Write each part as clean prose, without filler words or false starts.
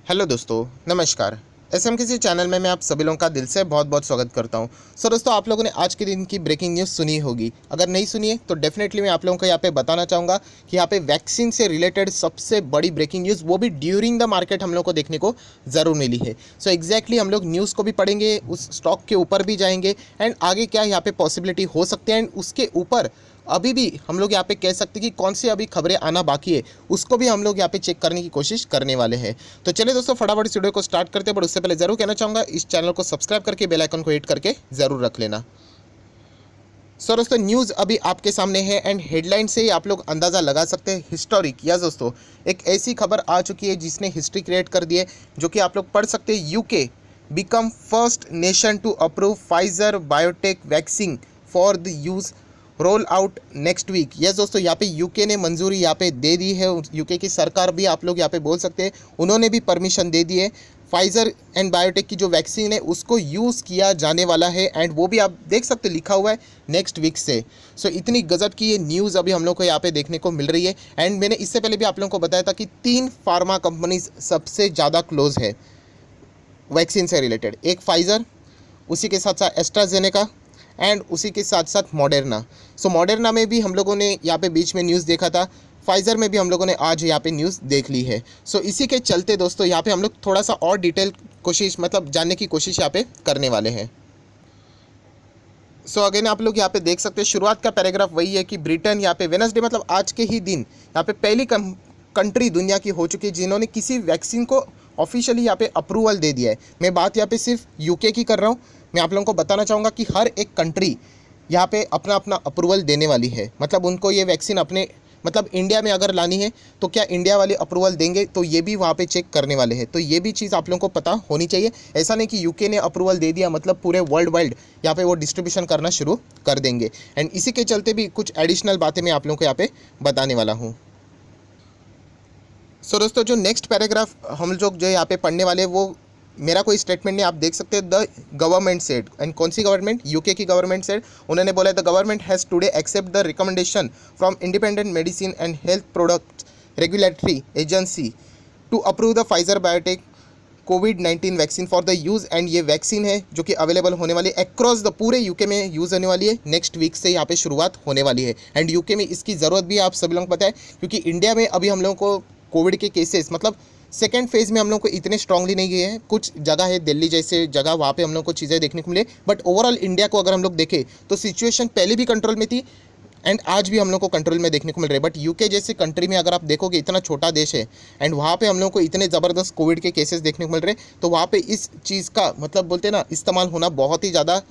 Hello दोस्तों, नमस्कार। SM किसी चैनल में मैं आप सभी लोगों का दिल से बहुत बहुत स्वागत करता हूं। सो दोस्तों, आप लोगों ने आज के दिन की ब्रेकिंग न्यूज़ सुनी होगी। अगर नहीं सुनी है तो डेफिनेटली मैं आप लोगों को यहाँ पे बताना चाहूँगा कि यहाँ पे वैक्सीन से रिलेटेड सबसे बड़ी ब्रेकिंग न्यूज़, वो भी ड्यूरिंग द मार्केट हम लोग को देखने को ज़रूर मिली है। सो एग्जैक्टली हम लोग न्यूज़ को भी पढ़ेंगे, उस स्टॉक के ऊपर भी जाएंगे एंड आगे क्या यहाँ पे पॉसिबिलिटी हो सकती है एंड उसके ऊपर अभी भी हम लोग यहाँ पे कह सकते हैं कि कौन सी अभी खबरें आना बाकी है, उसको भी हम लोग यहाँ पे चेक करने की कोशिश करने वाले हैं। तो चलिए दोस्तों, फटाफट इस वीडियो को स्टार्ट करते हैं, बट उससे पहले जरूर कहना चाहूँगा इस चैनल को सब्सक्राइब करके बेल आइकन को हिट करके जरूर रख लेना। सो दोस्तों, न्यूज़ अभी आपके सामने है एंड हेडलाइन से ही आप लोग अंदाज़ा लगा सकते हैं। हिस्टोरिक, यस दोस्तों, एक ऐसी खबर आ चुकी है जिसने हिस्ट्री क्रिएट कर दी है, जो कि आप लोग पढ़ सकते हैं। UK become first nation to approve Pfizer biotech vaccine for the use roll out next week. Yes दोस्तों, यहाँ पे यूके ने मंजूरी यहाँ पे दे दी है। यूके की सरकार भी आप लोग यहाँ पे बोल सकते हैं, उन्होंने भी परमिशन दे दी है। फाइजर एंड बायोटेक की जो वैक्सीन है उसको यूज़ किया जाने वाला है एंड वो भी आप देख सकते हैं लिखा हुआ है नेक्स्ट वीक से। सो इतनी गजब की ये न्यूज़ अभी हम लोग को यहाँ पे देखने को मिल रही है। एंड मैंने इससे पहले भी आप लोगों को बताया था कि 3 फार्मा कंपनीज सबसे ज़्यादा क्लोज है वैक्सीन से रिलेटेड। एक फाइजर, उसी के साथ साथ एस्ट्राजेनेका एंड उसी के साथ साथ मॉडर्ना। सो मॉडर्ना में भी हम लोगों ने यहाँ पे बीच में न्यूज़ देखा था, फाइजर में भी हम लोगों ने आज यहाँ पे न्यूज़ देख ली है। सो इसी के चलते दोस्तों यहाँ पे हम लोग थोड़ा सा और डिटेल कोशिश जानने की कोशिश यहाँ पे करने वाले हैं। सो अगेन आप लोग यहाँ पे देख सकते हैं, शुरुआत का पैराग्राफ वही है कि ब्रिटेन यहाँ पे वेनसडे मतलब आज के ही दिन यहाँ पे पहली कंट्री दुनिया की हो चुकी है जिन्होंने किसी वैक्सीन को ऑफिशियली यहाँ पे अप्रूवल दे दिया है। मैं बात यहाँ पे सिर्फ यूके की कर रहा हूँ। मैं आप लोगों को बताना चाहूँगा कि हर एक कंट्री यहाँ पे अपना अपना अप्रूवल देने वाली है। मतलब उनको ये वैक्सीन अपने इंडिया में अगर लानी है तो क्या इंडिया वाले अप्रूवल देंगे, तो ये भी वहाँ पे चेक करने वाले हैं। तो ये भी चीज़ आप लोगों को पता होनी चाहिए। ऐसा नहीं कि यूके ने अप्रूवल दे दिया मतलब पूरे वर्ल्ड वाइड यहाँ पे वो डिस्ट्रीब्यूशन करना शुरू कर देंगे। एंड इसी के चलते भी कुछ एडिशनल बातें मैं आप लोगों को यहाँ पे बताने वाला हूँ। सो दोस्तों, जो नेक्स्ट पैराग्राफ हम लोग जो यहाँ पे पढ़ने वाले हैं वो मेरा कोई स्टेटमेंट नहीं, आप देख सकते हैं। द गवर्नमेंट सेड, एंड कौन सी गवर्नमेंट? यूके की गवर्नमेंट सेड। उन्होंने बोला the government has today accept the recommendation from independent medicine and health product regulatory agency to approve the Pfizer biotech कोविड-19 vaccine for the use. And ये vaccine है जो कि अवेलेबल होने वाली है अक्रॉस द पूरे यूके में यूज़ होने वाली है। नेक्स्ट वीक से यहाँ पे शुरुआत होने वाली है एंड यूके में इसकी ज़रूरत भी आप सभी लोगों को पता है, क्योंकि इंडिया में अभी हम लोगों को कोविड के केसेस सेकेंड फेज़ में हम लोग को इतने स्ट्रांगली नहीं गए हैं। कुछ जगह है दिल्ली जैसे जगह, वहाँ पे हम लोग को चीज़ें देखने को मिले, बट ओवरऑल इंडिया को अगर हम लोग देखें तो सिचुएशन पहले भी कंट्रोल में थी एंड आज भी हम लोग को कंट्रोल में देखने को मिल रहा है। बट यूके जैसे कंट्री में अगर आप देखोगे, इतना छोटा देश है एंड वहाँ पे हम लोग को इतने ज़बरदस्त कोविड के केसेस देखने को मिल रहे हैं, तो वहाँ पे इस चीज़ का बोलते हैं ना, इस्तेमाल होना बहुत ही ज़्यादा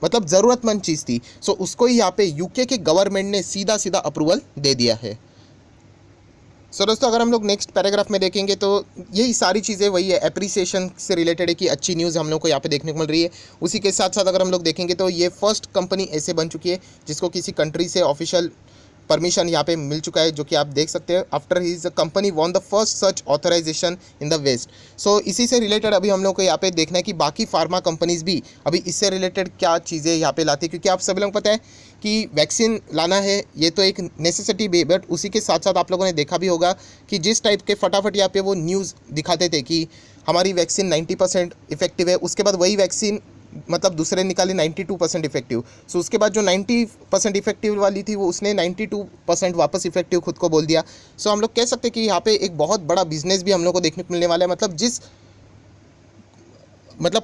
ज़रूरतमंद चीज़ थी। सो उसको ही यहाँ पे यूके के गवर्नमेंट ने सीधा सीधा अप्रूवल दे दिया है। सो दोस्तों, अगर हम लोग नेक्स्ट पैराग्राफ में देखेंगे तो यही सारी चीज़ें वही है, एप्रिसिएशन से रिलेटेड है कि अच्छी न्यूज़ हम लोग को यहाँ पे देखने को मिल रही है। उसी के साथ साथ अगर हम लोग देखेंगे तो ये फर्स्ट कंपनी ऐसे बन चुकी है जिसको किसी कंट्री से ऑफिशियल परमिशन यहाँ पे मिल चुका है, जो कि आप देख सकते हैं। After his company won the first such authorization in the west. So इसी से रिलेटेड अभी हम लोग को यहाँ पे देखना है कि बाकी फार्मा कंपनीज भी अभी इससे रिलेटेड क्या चीज़ें यहाँ पे लाती है, क्योंकि आप सभी लोग पता है कि वैक्सीन लाना है ये तो एक नेसेसिटी भी, बट उसी के साथ साथ आप लोगों ने देखा भी होगा कि जिस टाइप के फटाफट यहाँ पे वो न्यूज़ दिखाते थे कि हमारी वैक्सीन 90% इफेक्टिव है, उसके बाद वही वैक्सीन दूसरे निकाले 92% इफेक्टिव। सो उसके बाद जो 90% इफेक्टिव वाली थी वो उसने 92% वापस इफेक्टिव खुद को बोल दिया। सो हम लोग कह सकते हैं कि यहाँ पे एक बहुत बड़ा बिजनेस भी हम लोग को देखने को मिलने वाला है। जिस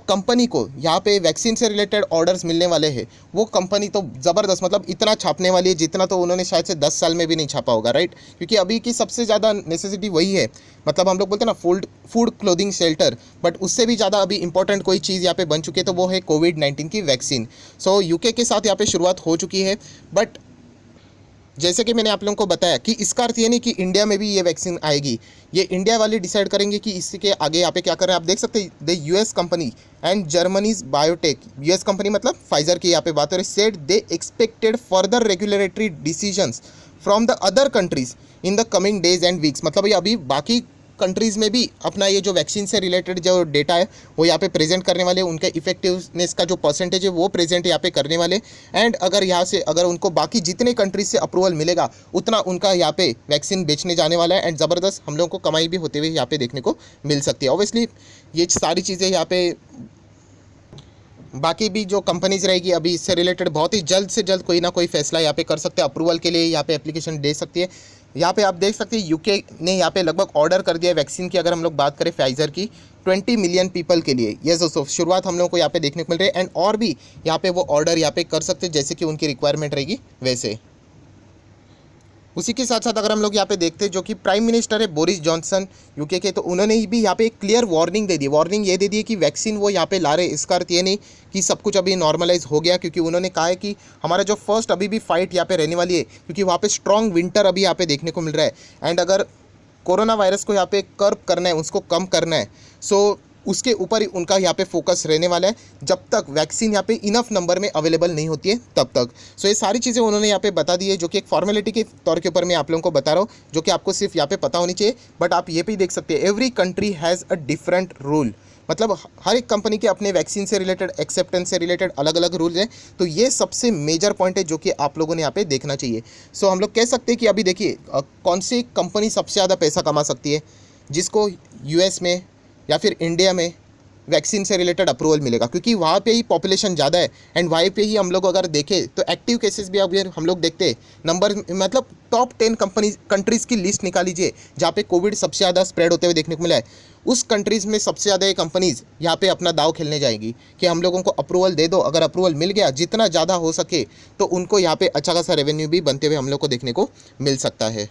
कंपनी को यहाँ पे वैक्सीन से रिलेटेड ऑर्डर्स मिलने वाले हैं, वो कंपनी तो ज़बरदस्त इतना छापने वाली है जितना तो उन्होंने शायद से 10 साल में भी नहीं छापा होगा, राइट? क्योंकि अभी की सबसे ज़्यादा नेसेसिटी वही है। हम लोग बोलते हैं ना फूड क्लोथिंग शेल्टर, बट उससे भी ज़्यादा अभी इंपॉर्टेंट कोई चीज़ यहाँ पे बन चुकी है तो वो है कोविड-19 की वैक्सीन। सो यूके के साथ यहाँ पे शुरुआत हो चुकी है, बट जैसे कि मैंने आप लोगों को बताया कि इसका अर्थ ये नहीं कि इंडिया में भी ये वैक्सीन आएगी। ये इंडिया वाले डिसाइड करेंगे कि इसके आगे यहाँ पे क्या करें। आप देख सकते हैं the US company and Germany's biotech, US company Pfizer की यहाँ पे बात हो रही, said they expected further regulatory decisions from the other countries in the coming days and weeks. ये अभी बाकी कंट्रीज़ में भी अपना ये जो वैक्सीन से रिलेटेड जो डेटा है वो यहाँ पे प्रेजेंट करने वाले, उनके इफेक्टिवनेस का जो परसेंटेज है वो प्रेजेंट यहाँ पे करने वाले। एंड अगर यहाँ से अगर उनको बाकी जितने कंट्रीज से अप्रूवल मिलेगा उतना उनका यहाँ पे वैक्सीन बेचने जाने वाला है। एंड ज़बरदस्त हम लोगों को कमाई भी होते हुए यहाँ पे देखने को मिल सकती है। ऑब्वियसली ये सारी चीज़ें यहाँ पे बाकी भी जो कंपनीज रहेगी अभी इससे रिलेटेड बहुत ही जल्द से जल्द कोई ना कोई फैसला यहाँ पे कर सकते हैं, अप्रूवल के लिए यहाँ पे एप्लीकेशन दे सकती है। यहाँ पे आप देख सकते हैं यूके ने यहाँ पे लगभग ऑर्डर कर दिया है वैक्सीन की। अगर हम लोग बात करें फाइजर की 20 मिलियन पीपल के लिए, ये दोस्तों शुरुआत हम लोग को यहाँ पे देखने को मिल रही है। एंड और भी यहाँ पे वो ऑर्डर यहाँ पे कर सकते हैं जैसे कि उनकी रिक्वायरमेंट रहेगी वैसे। उसी के साथ साथ अगर हम लोग यहाँ पे देखते हैं जो कि प्राइम मिनिस्टर है बोरिस जॉनसन यूके के, तो उन्होंने भी यहाँ पे एक क्लियर वार्निंग दे दी। वार्निंग ये दे दी है कि वैक्सीन वो यहाँ पे ला रहे, इसका अर्थ ये नहीं कि सब कुछ अभी नॉर्मलाइज हो गया, क्योंकि उन्होंने कहा है कि हमारा जो फर्स्ट अभी भी फाइट यहाँ पे रहने वाली है, क्योंकि वहाँ पे स्ट्रॉन्ग विंटर अभी यहाँ पे देखने को मिल रहा है। एंड अगर कोरोना वायरस को यहाँ पे कर्ब करना है, उसको कम करना है, सो उसके ऊपर ही उनका यहाँ पे फोकस रहने वाला है जब तक वैक्सीन यहाँ पे इनफ नंबर में अवेलेबल नहीं होती है तब तक। सो ये सारी चीज़ें उन्होंने यहाँ पे बता दी है, जो कि एक फॉर्मेलिटी के तौर के ऊपर मैं आप लोगों को बता रहा हूँ, जो कि आपको सिर्फ यहाँ पे पता होनी चाहिए। बट आप ये भी देख सकते हैं every country has a different rule, मतलब हर एक कंपनी के अपने वैक्सीन से रिलेटेड, एक्सेप्टेंस से रिलेटेड अलग अलग रूल्स हैं। तो ये सबसे मेजर पॉइंट है जो कि आप लोगों ने यहाँ पे देखना चाहिए। सो हम लोग कह सकते हैं कि अभी देखिए कौन सी कंपनी सबसे ज़्यादा पैसा कमा सकती है, जिसको यूएस में या फिर इंडिया में वैक्सीन से रिलेटेड अप्रूवल मिलेगा, क्योंकि वहाँ पे ही पॉपुलेशन ज़्यादा है। एंड वहाँ पे ही हम लोग अगर देखें तो एक्टिव केसेस भी अभी हम लोग देखते हैं नंबर, मतलब टॉप 10 कंट्रीज़ की लिस्ट निकाल लीजिए जहाँ पे कोविड सबसे ज़्यादा स्प्रेड होते हुए देखने को मिला है। उस कंट्रीज़ में सबसे ज़्यादा ये कंपनीज़ यहाँ पे अपना दाव खेलने जाएंगी कि हम लोगों को अप्रूवल दे दो। अगर अप्रूवल मिल गया जितना ज़्यादा हो सके तो उनको यहाँ पे अच्छा खासा रेवेन्यू भी बनते हुए हम लोग को देखने को मिल सकता है।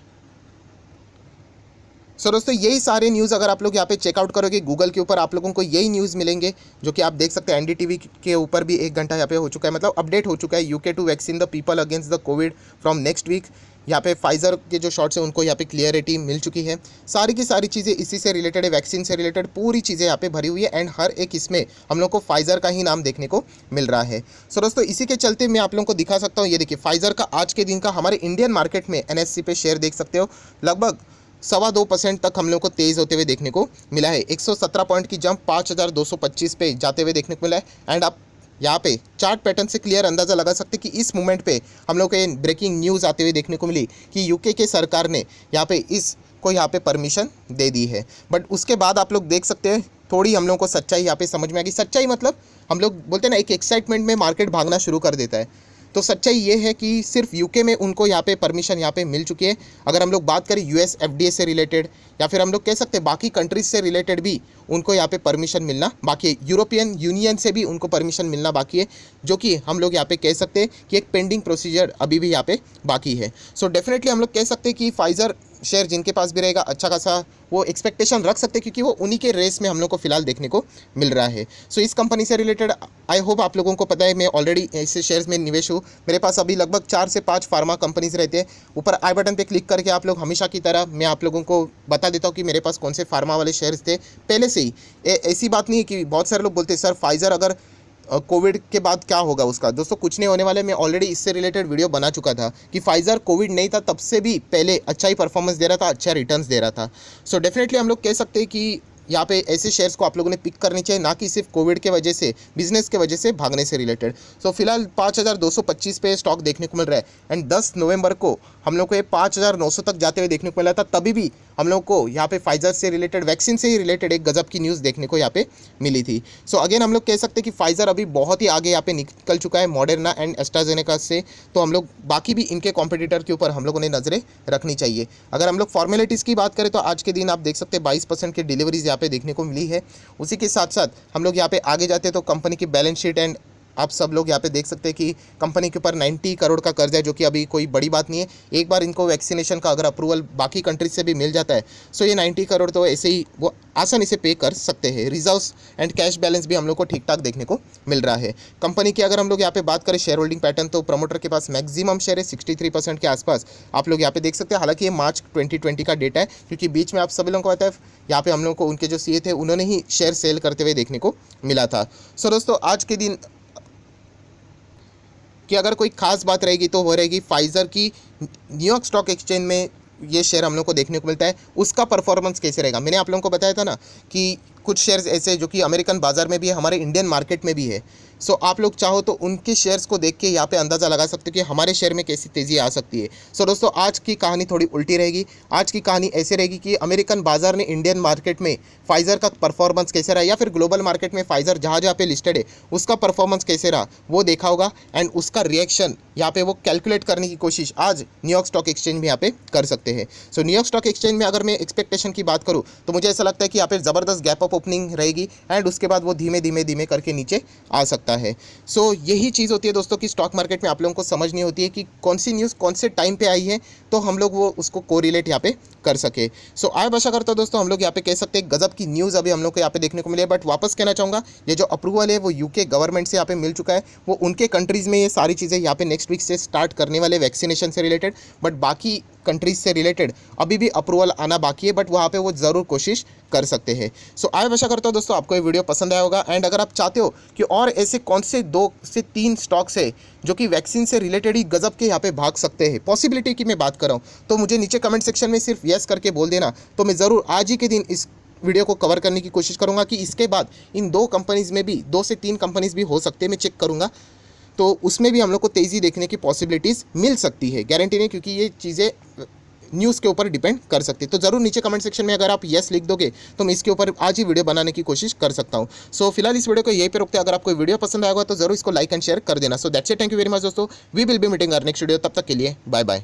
सो दोस्तों यही सारे न्यूज़ अगर आप लोग यहाँ पे चेकआउट करोगे गूगल के ऊपर, आप लोगों को यही न्यूज़ मिलेंगे, जो कि आप देख सकते हैं एनडीटीवी के ऊपर भी 1 घंटा यहाँ पे हो चुका है, मतलब अपडेट हो चुका है। UK to vaccine the people against the covid from next week. यहाँ पे फाइजर के जो शॉट्स हैं उनको यहाँ पे क्लियरिटी मिल चुकी है। सारी की सारी चीज़ें इसी से रिलेटेड है, वैक्सीन से रिलेटेड पूरी चीज़ें यहाँ पे भरी हुई है। एंड हर एक इसमें हम लोग को फाइजर का ही नाम देखने को मिल रहा है। सो दोस्तों इसी के चलते मैं आप लोगों को दिखा सकता हूँ, ये देखिए फाइजर का आज के दिन का हमारे इंडियन मार्केट में एनएससी पे शेयर देख सकते हो, लगभग 2.25% तक हम लोग को तेज़ होते हुए देखने को मिला है। 117 पॉइंट की जंप 5225 पे जाते हुए देखने को मिला है। एंड आप यहाँ पे चार्ट पैटर्न से क्लियर अंदाज़ा लगा सकते हैं कि इस मोमेंट पे हम लोग को ब्रेकिंग न्यूज़ आते हुए देखने को मिली कि यूके के सरकार ने यहाँ पे इसको यहाँ पे परमिशन दे दी है। बट उसके बाद आप लोग देख सकते हैं थोड़ी हम लोग को सच्चाई यहाँ पे समझ में आ गई। सच्चाई मतलब हम लोग बोलते हैं ना, एक एक्साइटमेंट में मार्केट भागना शुरू कर देता है। तो सच्चाई ये है कि सिर्फ यूके में उनको यहाँ पे परमिशन यहाँ पे मिल चुकी है। अगर हम लोग बात करें यूएस एफडीए से रिलेटेड, या फिर हम लोग कह सकते हैं बाकी कंट्रीज से रिलेटेड भी उनको यहाँ पे परमिशन मिलना बाकी है। यूरोपियन यूनियन से भी उनको परमिशन मिलना बाकी है, जो कि हम लोग यहाँ पे कह सकते हैं कि एक पेंडिंग प्रोसीजर अभी भी यहाँ पे बाकी है। सो डेफिनेटली हम लोग कह सकते हैं कि फाइजर शेयर जिनके पास भी रहेगा अच्छा खासा वो एक्सपेक्टेशन रख सकते हैं, क्योंकि वो उन्हीं के रेस में हम लोग को फिलहाल देखने को मिल रहा है। सो इस कंपनी से रिलेटेड आई होप आप लोगों को पता है, मैं ऑलरेडी ऐसे शेयर्स में निवेश हूँ। मेरे पास अभी लगभग 4 से 5 फार्मा कंपनीज रहते हैं। ऊपर आई बटन पे क्लिक करके आप लोग हमेशा की तरह मैं आप लोगों को बता देता हूँ कि मेरे पास कौन से फार्मा वाले शेयर्स थे पहले से ही। ऐसी बात नहीं है कि बहुत सारे लोग बोलते हैं सर फाइजर अगर कोविड के बाद क्या होगा उसका। दोस्तों कुछ नहीं होने वाले, मैं ऑलरेडी इससे रिलेटेड वीडियो बना चुका था कि फाइजर कोविड नहीं था तब से भी पहले अच्छा ही परफॉर्मेंस दे रहा था, अच्छा रिटर्न्स दे रहा था। सो डेफिनेटली हम लोग कह सकते हैं कि यहाँ पे ऐसे शेयर्स को आप लोगों ने पिक करनी चाहिए, ना कि सिर्फ कोविड के वजह से, बिजनेस के वजह से भागने से रिलेटेड। सो फिलहाल 5225 पे स्टॉक देखने को मिल रहा है। एंड 10 नवंबर को हम लोग को ये 5900 तक जाते हुए देखने को मिला था, तभी भी हम लोग को यहाँ पे फाइजर से रिलेटेड, वैक्सीन से ही रिलेटेड एक गजब की न्यूज़ देखने को यहाँ पे मिली थी। सो अगेन हम लोग कह सकते हैं कि फाइजर अभी बहुत ही आगे यहाँ पे निकल चुका है मॉडर्ना एंड एस्ट्राजेनेका से। तो हम लोग बाकी भी इनके कॉम्पिटिटर के ऊपर हम लोगों ने नज़रें रखनी चाहिए। अगर हम लोग फॉर्मेलिटीज़ की बात करें तो आज के दिन आप देख सकते हैं 22% की डिलीवरीज यहाँ पे देखने को मिली है। उसी के साथ साथ हम लोग यहाँ पे आगे जाते हैं तो कंपनी की बैलेंस शीट एंड आप सब लोग यहाँ पे देख सकते हैं कि कंपनी के ऊपर 90 करोड़ का कर्ज है, जो कि अभी कोई बड़ी बात नहीं है। एक बार इनको वैक्सीनेशन का अगर अप्रूवल बाकी कंट्रीज से भी मिल जाता है, सो ये 90 करोड़ तो ऐसे ही वो आसानी से पे कर सकते हैं। रिजर्व्स एंड कैश बैलेंस भी हम लोग को ठीक ठाक देखने को मिल रहा है। कंपनी की अगर हम लोग यहाँ पे बात करें शेयर होल्डिंग पैटर्न, तो प्रमोटर के पास मैक्सिमम शेयर है 63% के आसपास आप लोग यहाँ पे देख सकते हैं। हालांकि ये मार्च 2020 का डेटा है, क्योंकि बीच में आप सभी लोगों को पता है यहाँ पे हम लोग को उनके जो सीए थे उन्होंने ही शेयर सेल करते हुए देखने को मिला था। सो दोस्तों आज के दिन कि अगर कोई खास बात रहेगी तो वो रहेगी फाइजर की न्यूयॉर्क स्टॉक एक्सचेंज में ये शेयर हम लोग को देखने को मिलता है उसका परफॉर्मेंस कैसे रहेगा। मैंने आप लोगों को बताया था ना कि कुछ शेयर्स ऐसे जो कि अमेरिकन बाज़ार में भी है, हमारे इंडियन मार्केट में भी है। सो आप लोग चाहो तो उनके शेयर्स को देख के यहाँ पे अंदाज़ा लगा सकते हो कि हमारे शेयर में कैसी तेज़ी आ सकती है। सो दोस्तों आज की कहानी थोड़ी उल्टी रहेगी। आज की कहानी ऐसे रहेगी कि अमेरिकन बाज़ार ने इंडियन मार्केट में फाइज़र का परफॉर्मेंस कैसे रहा, या फिर ग्लोबल मार्केट में फाइज़र जहाँ जहाँ पे लिस्टेड है उसका परफॉर्मेंस कैसे रहा वो देखा होगा, एंड उसका रिएक्शन यहाँ पे वो कैलकुलेट करने की कोशिश आज न्यूयॉर्क स्टॉक एक्सचेंज में यहाँ पे कर सकते हैं। सो न्यूयॉर्क स्टॉक एक्सचेंज में अगर मैं एक्सपेक्टेशन की बात करूँ तो मुझे ऐसा लगता है कि यहाँ पे ज़बरदस्त गैप अप ओपनिंग रहेगी, एंड उसके बाद वो धीमे धीमे धीमे करके नीचे आ सकता है। सो यही चीज़ होती है दोस्तों कि स्टॉक मार्केट में आप लोगों को समझनी होती है कि कौन सी न्यूज़ कौन से टाइम पे आई है, तो हम लोग वो उसको कोरिलेट यहाँ पे कर सके। सो आय आशा करता हूँ दोस्तों हम लोग यहाँ पे कह सकते हैं गजब की न्यूज़ अभी हम लोग को यहाँ पे देखने को मिली है। बट वापस कहना चाहूँगा ये जो अप्रूवल है वो यूके गवर्नमेंट से यहाँ पे मिल चुका है, वो उनके कंट्रीज़ में ये सारी चीज़ें यहाँ पे नेक्स्ट वीक से स्टार्ट करने वाले वैक्सीनेशन से रिलेटेड, बट बाकी कंट्रीज से रिलेटेड अभी भी अप्रूवल आना बाकी है, बट वहाँ पे वो ज़रूर कोशिश कर सकते हैं। सो आय आशा करता हूँ दोस्तों आपको ये वीडियो पसंद आया होगा, एंड अगर आप चाहते हो कि और ऐसे कौन से 2 से 3 स्टॉक्स है जो कि वैक्सीन से रिलेटेड ही गजब के यहाँ पे भाग सकते हैं, पॉसिबिलिटी की मैं बात कर रहा हूँ, तो मुझे नीचे कमेंट सेक्शन में सिर्फ यस करके बोल देना, तो मैं ज़रूर आज ही के दिन इस वीडियो को कवर करने की कोशिश करूँगा कि इसके बाद इन 2 कंपनीज़ में भी 2 से 3 कंपनीज़ भी हो सकते हैं, मैं चेक करूँगा, तो उसमें भी हम लोग को तेज़ी देखने की पॉसिबिलिटीज़ मिल सकती है। गारंटी नहीं, क्योंकि ये चीज़ें न्यूज़ के ऊपर डिपेंड कर सकती है। तो ज़रूर नीचे कमेंट सेक्शन में अगर आप येस लिख दोगे तो मैं इसके ऊपर आज ही वीडियो बनाने की कोशिश कर सकता हूँ। सो फिलहाल इस वीडियो को यहीं पे रोकते हैं। अगर आपको वीडियो पसंद आएगा तो ज़रूर इसको लाइक एंड शेयर कर देना। So that's it, thank you very much दोस्तों, we will be meeting our next video. तब तक के लिए बाय बाय।